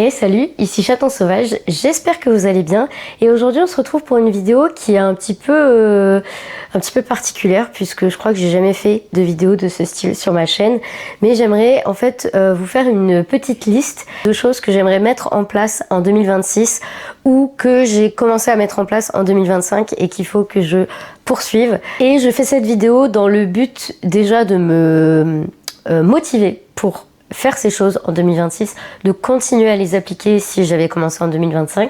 Et salut, ici Chaton Sauvage, j'espère que vous allez bien et aujourd'hui on se retrouve pour une vidéo qui est un petit peu particulière puisque je crois que j'ai jamais fait de vidéo de ce style sur ma chaîne, mais j'aimerais en fait vous faire une petite liste de choses que j'aimerais mettre en place en 2026 ou que j'ai commencé à mettre en place en 2025 et qu'il faut que je poursuive. Et je fais cette vidéo dans le but déjà de me motiver pour faire ces choses en 2026, de continuer à les appliquer si j'avais commencé en 2025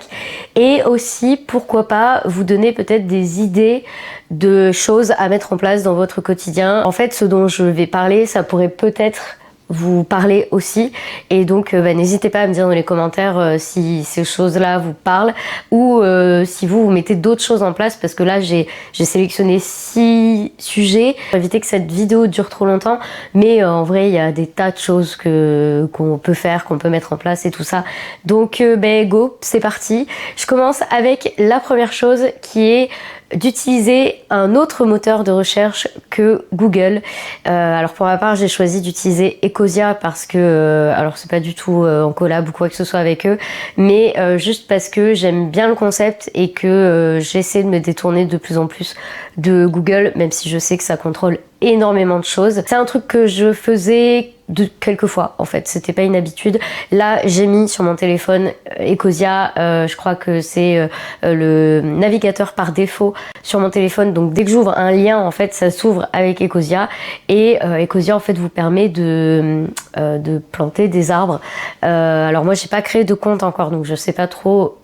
et aussi pourquoi pas vous donner peut-être des idées de choses à mettre en place dans votre quotidien. En fait, ce dont je vais parler, ça pourrait peut-être vous parler aussi et donc n'hésitez pas à me dire dans les commentaires si ces choses-là vous parlent ou si vous mettez d'autres choses en place, parce que là j'ai sélectionné 6 sujets pour éviter que cette vidéo dure trop longtemps, mais en vrai il y a des tas de choses qu'on peut faire, qu'on peut mettre en place et tout ça, donc go, c'est parti. Je commence avec la première chose qui est d'utiliser un autre moteur de recherche que Google. Alors pour ma part j'ai choisi d'utiliser Ecosia parce que, alors c'est pas du tout en collab ou quoi que ce soit avec eux, mais juste parce que j'aime bien le concept et que j'essaie de me détourner de plus en plus de Google, même si je sais que ça contrôle énormément de choses. C'est un truc que je faisais de quelques fois en fait, c'était pas une habitude. Là j'ai mis sur mon téléphone Ecosia, je crois que c'est le navigateur par défaut sur mon téléphone, donc dès que j'ouvre un lien en fait ça s'ouvre avec Ecosia et Ecosia en fait vous permet de planter des arbres. Alors moi j'ai pas créé de compte encore donc je sais pas trop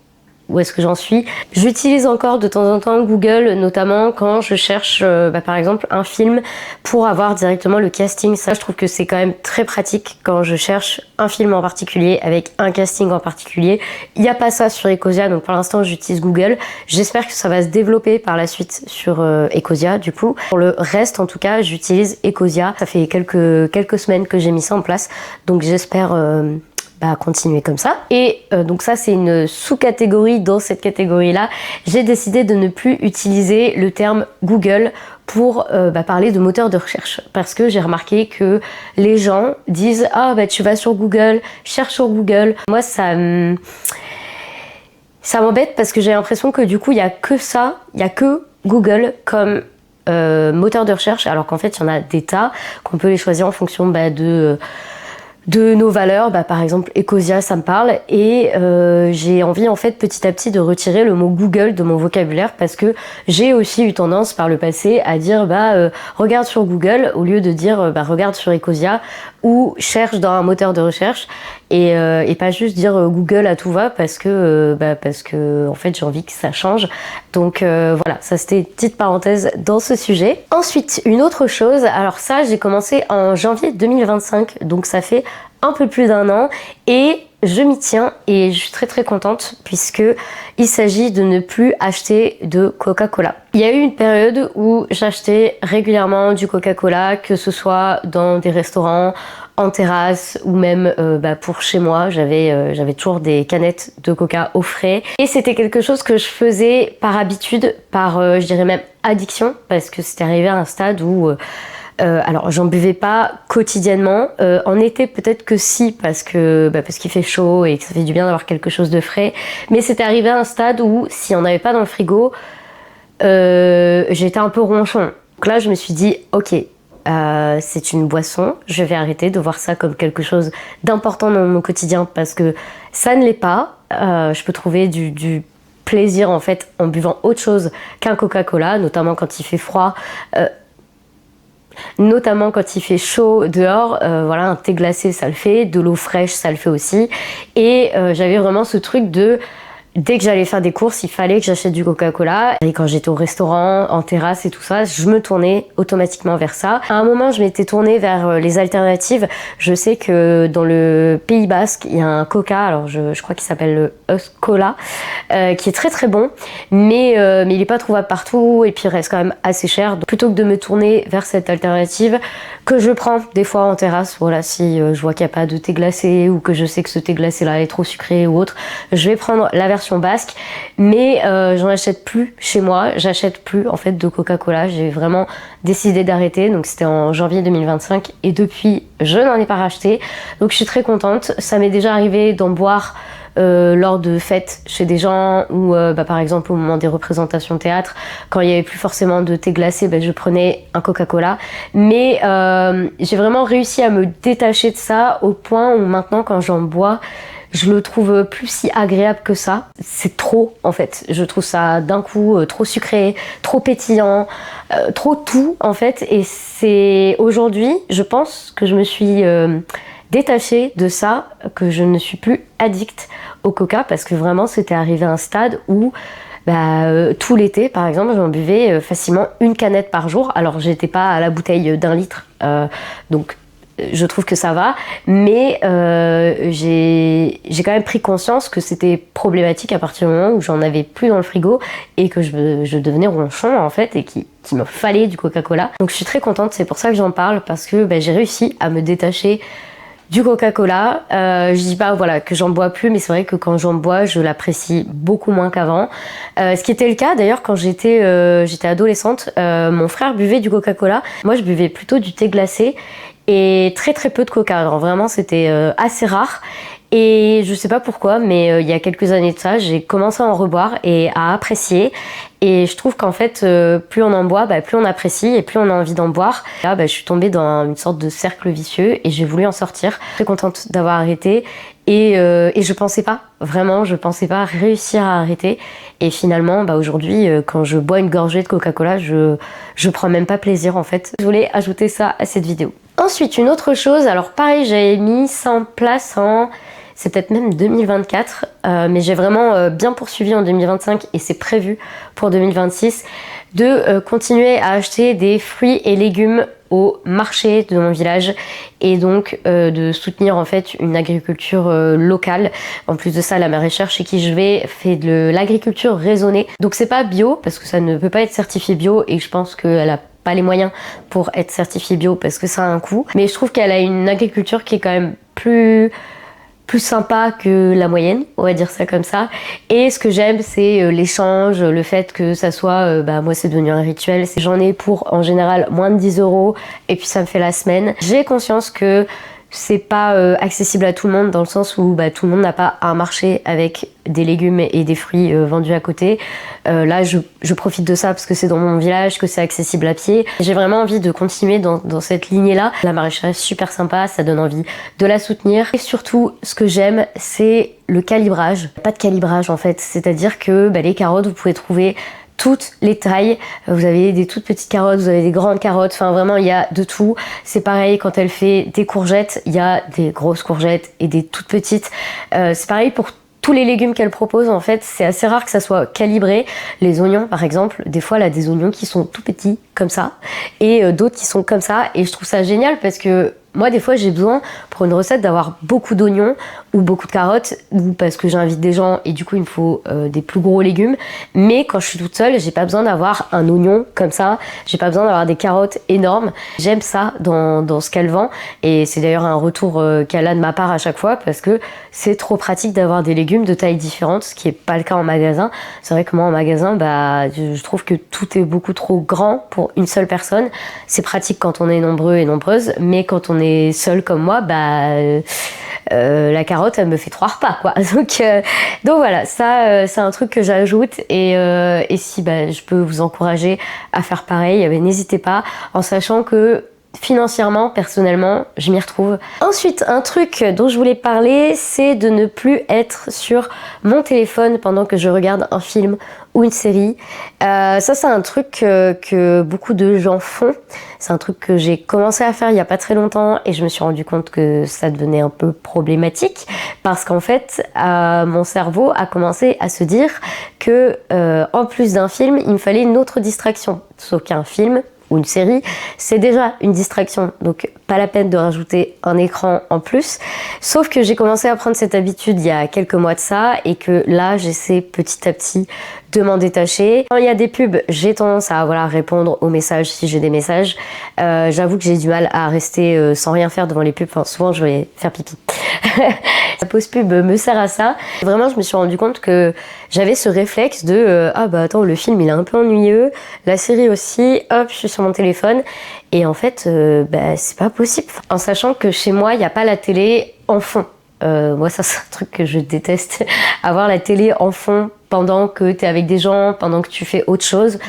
où est-ce que j'en suis. J'utilise encore de temps en temps Google, notamment quand je cherche par exemple un film pour avoir directement le casting. Ça je trouve que c'est quand même très pratique quand je cherche un film en particulier avec un casting en particulier. Il n'y a pas ça sur Ecosia, donc pour l'instant j'utilise Google. J'espère que ça va se développer par la suite sur Ecosia du coup. Pour le reste en tout cas j'utilise Ecosia. Ça fait quelques semaines que j'ai mis ça en place, donc j'espère continuer comme ça. Et donc ça c'est une sous-catégorie dans cette catégorie là. J'ai décidé de ne plus utiliser le terme Google pour parler de moteur de recherche, parce que j'ai remarqué que les gens disent tu vas sur Google, cherche sur Google. Moi ça m'embête parce que j'ai l'impression que du coup il y a que ça, il y a que Google comme moteur de recherche, alors qu'en fait il y en a des tas, qu'on peut les choisir en fonction de nos valeurs. Par exemple Ecosia ça me parle et j'ai envie en fait petit à petit de retirer le mot Google de mon vocabulaire, parce que j'ai aussi eu tendance par le passé à dire regarde sur Google au lieu de dire regarde sur Ecosia ou cherche dans un moteur de recherche, et pas juste dire Google à tout va, parce que en fait j'ai envie que ça change. Donc voilà, ça c'était une petite parenthèse dans ce sujet. Ensuite une autre chose, alors ça j'ai commencé en janvier 2025, donc ça fait un peu plus d'un an et je m'y tiens et je suis très contente puisque il s'agit de ne plus acheter de Coca-Cola. Il y a eu une période où j'achetais régulièrement du Coca-Cola, que ce soit dans des restaurants, en terrasse ou même pour chez moi. J'avais toujours des canettes de Coca au frais et c'était quelque chose que je faisais par habitude, par je dirais même addiction, parce que c'était arrivé à un stade où alors j'en buvais pas quotidiennement, en été peut-être que si, parce qu'il fait chaud et que ça fait du bien d'avoir quelque chose de frais, mais c'était arrivé à un stade où si on n'avait pas dans le frigo, j'étais un peu ronchon. Donc là je me suis dit ok, c'est une boisson, je vais arrêter de voir ça comme quelque chose d'important dans mon quotidien, parce que ça ne l'est pas. Je peux trouver du plaisir en fait en buvant autre chose qu'un Coca-Cola, notamment quand il fait froid, notamment quand il fait chaud dehors. Voilà, un thé glacé ça le fait, de l'eau fraîche ça le fait aussi, et j'avais vraiment ce truc de dès que j'allais faire des courses, il fallait que j'achète du Coca-Cola. Et quand j'étais au restaurant, en terrasse et tout ça, je me tournais automatiquement vers ça. À un moment, je m'étais tournée vers les alternatives. Je sais que dans le Pays Basque, il y a un Coca, alors je crois qu'il s'appelle le Euskola, qui est très bon, mais il n'est pas trouvable partout et puis il reste quand même assez cher. Donc, plutôt que de me tourner vers cette alternative, que je prends des fois en terrasse, voilà, si je vois qu'il n'y a pas de thé glacé ou que je sais que ce thé glacé là est trop sucré ou autre, je vais prendre la version version basque, mais j'en achète plus chez moi, j'achète plus en fait de Coca-Cola, j'ai vraiment décidé d'arrêter, donc c'était en janvier 2025 et depuis je n'en ai pas racheté, donc je suis très contente. Ça m'est déjà arrivé d'en boire lors de fêtes chez des gens ou par exemple au moment des représentations de théâtre, quand il n'y avait plus forcément de thé glacé, je prenais un Coca-Cola, mais j'ai vraiment réussi à me détacher de ça au point où maintenant quand j'en bois, je le trouve plus si agréable que ça. C'est trop en fait, je trouve ça d'un coup trop sucré, trop pétillant, trop tout en fait, et c'est aujourd'hui je pense que je me suis détachée de ça, que je ne suis plus addict au coca, parce que vraiment c'était arrivé à un stade où tout l'été par exemple j'en buvais facilement une canette par jour. Alors j'étais pas à la bouteille d'1 litre, donc je trouve que ça va, mais j'ai quand même pris conscience que c'était problématique à partir du moment où j'en avais plus dans le frigo et que je devenais ronchon en fait, et qu'il me fallait du Coca-Cola. Donc je suis très contente, c'est pour ça que j'en parle, parce que j'ai réussi à me détacher du Coca-Cola. Je dis pas voilà que j'en bois plus, mais c'est vrai que quand j'en bois, je l'apprécie beaucoup moins qu'avant. Ce qui était le cas d'ailleurs quand j'étais adolescente. Mon frère buvait du Coca-Cola, moi je buvais plutôt du thé glacé et très très peu de Coca. Alors vraiment c'était assez rare. Et je sais pas pourquoi, mais il y a quelques années de ça, j'ai commencé à en reboire et à apprécier. Et je trouve qu'en fait, plus on en boit, plus on apprécie et plus on a envie d'en boire. Là, je suis tombée dans une sorte de cercle vicieux et j'ai voulu en sortir. Très contente d'avoir arrêté. Et je pensais pas, vraiment, je pensais pas réussir à arrêter. Et finalement, aujourd'hui, quand je bois une gorgée de Coca-Cola, je prends même pas plaisir en fait. Je voulais ajouter ça à cette vidéo. Ensuite, une autre chose, alors pareil, j'avais mis ça en place c'est peut-être même 2024, mais j'ai vraiment bien poursuivi en 2025 et c'est prévu pour 2026 de continuer à acheter des fruits et légumes au marché de mon village et donc de soutenir en fait une agriculture locale. En plus de ça, la maraîchère chez qui je vais fait de l'agriculture raisonnée, donc c'est pas bio parce que ça ne peut pas être certifié bio et je pense qu'elle a pas les moyens pour être certifiée bio parce que ça a un coût, mais je trouve qu'elle a une agriculture qui est quand même plus sympa que la moyenne, on va dire ça comme ça. Et ce que j'aime, c'est l'échange, le fait que ça soit, moi c'est devenu un rituel, j'en ai pour en général moins de 10 € et puis ça me fait la semaine. J'ai conscience que c'est pas accessible à tout le monde dans le sens où tout le monde n'a pas un marché avec des légumes et des fruits vendus à côté. Là je profite de ça parce que c'est dans mon village, que c'est accessible à pied. J'ai vraiment envie de continuer dans cette lignée là. La maraîchère est super sympa, ça donne envie de la soutenir. Et surtout ce que j'aime, c'est le calibrage. Pas de calibrage en fait, c'est-à-dire que les carottes vous pouvez trouver toutes les tailles, vous avez des toutes petites carottes, vous avez des grandes carottes, enfin vraiment il y a de tout. C'est pareil quand elle fait des courgettes, il y a des grosses courgettes et des toutes petites. C'est pareil pour tous les légumes qu'elle propose en fait, c'est assez rare que ça soit calibré. Les oignons par exemple, des fois elle a des oignons qui sont tout petits comme ça et d'autres qui sont comme ça, et je trouve ça génial parce que moi des fois j'ai besoin pour une recette d'avoir beaucoup d'oignons ou beaucoup de carottes, ou parce que j'invite des gens et du coup il me faut des plus gros légumes, mais quand je suis toute seule j'ai pas besoin d'avoir un oignon comme ça, j'ai pas besoin d'avoir des carottes énormes. J'aime ça dans ce qu'elle vend, et c'est d'ailleurs un retour qu'elle a de ma part à chaque fois, parce que c'est trop pratique d'avoir des légumes de tailles différentes, ce qui est pas le cas en magasin. C'est vrai que moi en magasin je trouve que tout est beaucoup trop grand pour une seule personne. C'est pratique quand on est nombreux et nombreuses, mais quand on est seul comme moi, la carotte elle me fait 3 repas quoi. Donc voilà, ça c'est un truc que j'ajoute, et si je peux vous encourager à faire pareil, n'hésitez pas, en sachant que financièrement, personnellement, je m'y retrouve. Ensuite, un truc dont je voulais parler, c'est de ne plus être sur mon téléphone pendant que je regarde un film ou une série. Ça, c'est un truc que beaucoup de gens font. C'est un truc que j'ai commencé à faire il y a pas très longtemps, et je me suis rendu compte que ça devenait un peu problématique, parce qu'en fait, mon cerveau a commencé à se dire que en plus d'un film, il me fallait une autre distraction. Sauf qu'un film, ou une série, c'est déjà une distraction. Donc pas la peine de rajouter un écran en plus. Sauf que j'ai commencé à prendre cette habitude il y a quelques mois de ça et que là j'essaie petit à petit de m'en détacher. Quand il y a des pubs, j'ai tendance à voilà, répondre aux messages si j'ai des messages. J'avoue que j'ai du mal à rester sans rien faire devant les pubs. Enfin, souvent je vais faire pipi. La pause pub me sert à ça. Vraiment, je me suis rendu compte que j'avais ce réflexe de ah bah attends, le film il est un peu ennuyeux, la série aussi, hop, je suis sur mon téléphone. Et en fait, bah, c'est pas possible. En sachant que chez moi, il n'y a pas la télé en fond. Moi, ça c'est un truc que je déteste. Avoir la télé en fond pendant que t'es avec des gens, pendant que tu fais autre chose.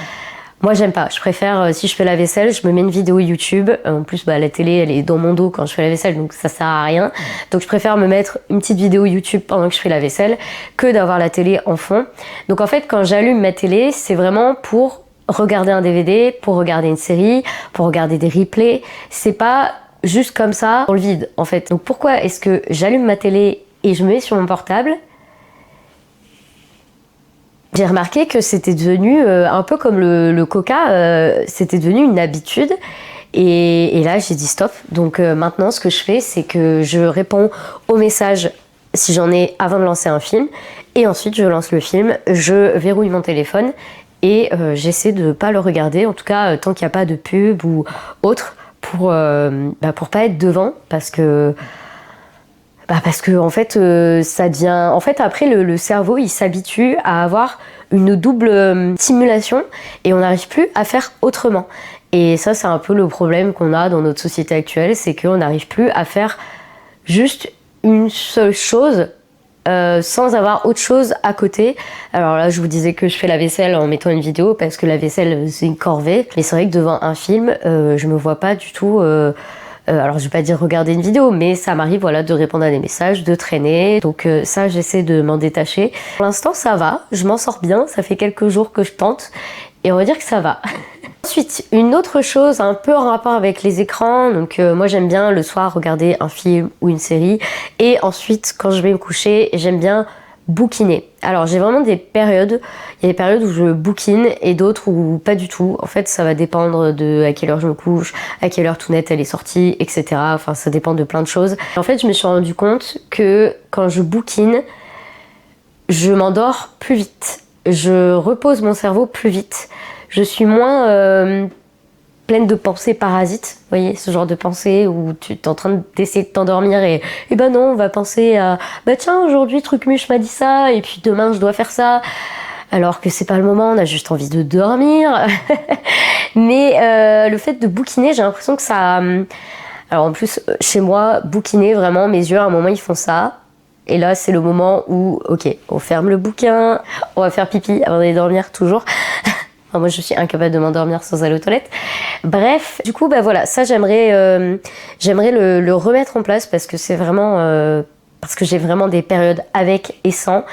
Moi, j'aime pas. Je préfère, si je fais la vaisselle, je me mets une vidéo YouTube. En plus, bah, la télé, elle est dans mon dos quand je fais la vaisselle, donc ça sert à rien. Donc, je préfère me mettre une petite vidéo YouTube pendant que je fais la vaisselle que d'avoir la télé en fond. Donc, en fait, quand j'allume ma télé, c'est vraiment pour regarder un DVD, pour regarder une série, pour regarder des replays. C'est pas juste comme ça, dans le vide, en fait. Donc, pourquoi est-ce que j'allume ma télé et je me mets sur mon portable ? J'ai remarqué que c'était devenu un peu comme le coca, c'était devenu une habitude. Et là, j'ai dit stop. Donc maintenant, ce que je fais, c'est que je réponds aux messages si j'en ai avant de lancer un film. Et ensuite, je lance le film, je verrouille mon téléphone et j'essaie de ne pas le regarder. En tout cas, tant qu'il n'y a pas de pub ou autre, pour pas être devant. Parce que en fait ça devient, en fait après le cerveau il s'habitue à avoir une double stimulation et on n'arrive plus à faire autrement. Et ça c'est un peu le problème qu'on a dans notre société actuelle, c'est qu'on n'arrive plus à faire juste une seule chose sans avoir autre chose à côté. Alors là je vous disais que je fais la vaisselle en mettant une vidéo parce que la vaisselle c'est une corvée, mais c'est vrai que devant un film je me vois pas du tout alors je vais pas dire regarder une vidéo, mais ça m'arrive voilà, de répondre à des messages, de traîner. Donc ça j'essaie de m'en détacher. Pour l'instant ça va, je m'en sors bien, ça fait quelques jours que je tente et on va dire que ça va. Ensuite, une autre chose un peu en rapport avec les écrans, donc moi j'aime bien le soir regarder un film ou une série et ensuite quand je vais me coucher j'aime bien bouquiner. Alors j'ai vraiment des périodes, il y a des périodes où je bouquine et d'autres où pas du tout. En fait ça va dépendre de à quelle heure je me couche, à quelle heure Tounette elle est sortie, etc. Enfin ça dépend de plein de choses. En fait je me suis rendu compte que quand je bouquine, je m'endors plus vite. Je repose mon cerveau plus vite. Je suis moins pleine de pensées parasites, vous voyez, ce genre de pensées où tu es en train d'essayer de t'endormir et ben non, on va penser à bah tiens, aujourd'hui Trucmuche m'a dit ça et puis demain je dois faire ça, alors que c'est pas le moment, on a juste envie de dormir. Mais le fait de bouquiner, j'ai l'impression que ça... Alors en plus, chez moi, bouquiner, vraiment, mes yeux à un moment ils font ça. Et là, c'est le moment où, ok, on ferme le bouquin, on va faire pipi avant d'aller dormir, toujours. Enfin, moi, je suis incapable de m'endormir sans aller aux toilettes. Bref, du coup, bah voilà, ça, j'aimerais le remettre en place parce que c'est vraiment... parce que j'ai vraiment des périodes avec et sans.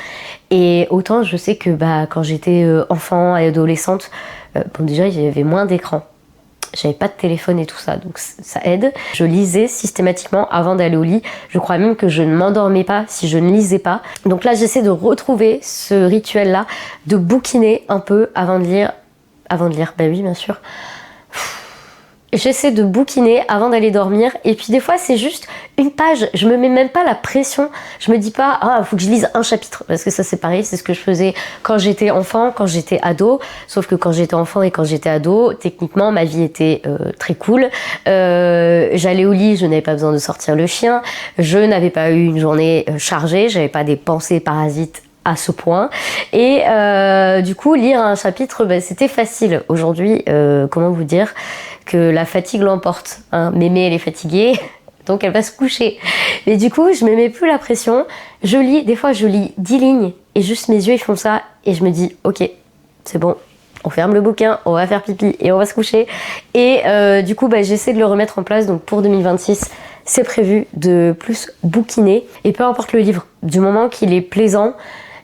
Et autant, je sais que bah, quand j'étais enfant et adolescente, bon, déjà, il y avait moins d'écran. J'avais pas de téléphone et tout ça, donc ça aide. Je lisais systématiquement avant d'aller au lit. Je crois même que je ne m'endormais pas si je ne lisais pas. Donc là, j'essaie de retrouver ce rituel-là, de bouquiner un peu avant de lire. Avant de lire, bah oui, bien sûr. J'essaie de bouquiner avant d'aller dormir et puis des fois c'est juste une page, je me mets même pas la pression, je me dis pas ah faut que je lise un chapitre parce que ça c'est pareil, c'est ce que je faisais quand j'étais enfant, quand j'étais ado, sauf que quand j'étais enfant et quand j'étais ado, techniquement ma vie était très cool, j'allais au lit, je n'avais pas besoin de sortir le chien, je n'avais pas eu une journée chargée, j'avais pas des pensées parasites à ce point et du coup lire un chapitre bah, c'était facile. Aujourd'hui comment vous dire que la fatigue l'emporte, hein. Mémé elle est fatiguée donc elle va se coucher, mais du coup je me mets plus la pression, je lis, des fois je lis 10 lignes et juste mes yeux ils font ça et je me dis ok c'est bon, on ferme le bouquin, on va faire pipi et on va se coucher et du coup bah, j'essaie de le remettre en place. Donc pour 2026 c'est prévu de plus bouquiner et peu importe le livre, du moment qu'il est plaisant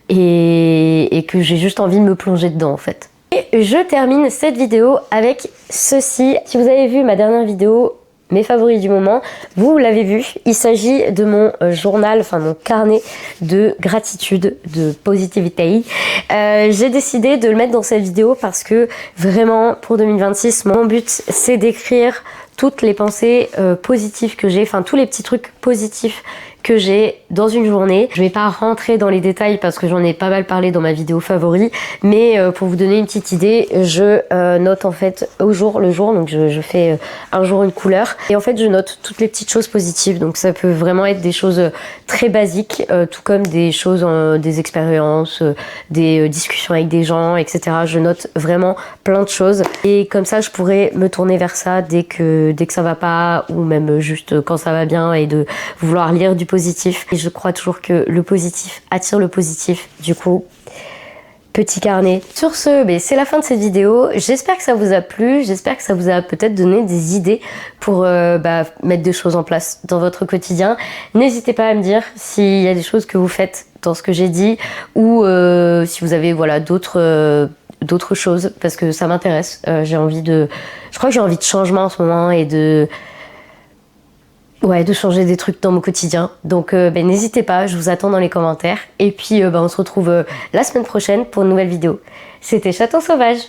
et que j'ai juste envie de me plonger dedans en fait. Et je termine cette vidéo avec ceci. Si vous avez vu ma dernière vidéo mes favoris du moment. Vous l'avez vu, il s'agit de mon journal, enfin mon carnet de gratitude, de positivité. J'ai décidé de le mettre dans cette vidéo parce que vraiment pour 2026, mon but c'est d'écrire toutes les pensées positives que j'ai, enfin tous les petits trucs positifs que j'ai dans une journée. Je vais pas rentrer dans les détails parce que j'en ai pas mal parlé dans ma vidéo favori, mais pour vous donner une petite idée, je note en fait au jour le jour, donc je fais un jour une couleur, et en fait je note toutes les petites choses positives, donc ça peut vraiment être des choses très basiques, tout comme des choses, des expériences, des discussions avec des gens, etc. Je note vraiment plein de choses, et comme ça je pourrais me tourner vers ça dès que ça va pas, ou même juste quand ça va bien, et de vouloir lire du positif. Et je crois toujours que le positif attire le positif. Du coup, petit carnet. Sur ce, c'est la fin de cette vidéo. J'espère que ça vous a plu. J'espère que ça vous a peut-être donné des idées pour mettre des choses en place dans votre quotidien. N'hésitez pas à me dire s'il y a des choses que vous faites dans ce que j'ai dit, ou si vous avez d'autres choses, parce que ça m'intéresse. Je crois que j'ai envie de changement en ce moment, et de changer des trucs dans mon quotidien. Donc n'hésitez pas, je vous attends dans les commentaires. Et puis on se retrouve la semaine prochaine pour une nouvelle vidéo. C'était Chaton Sauvage.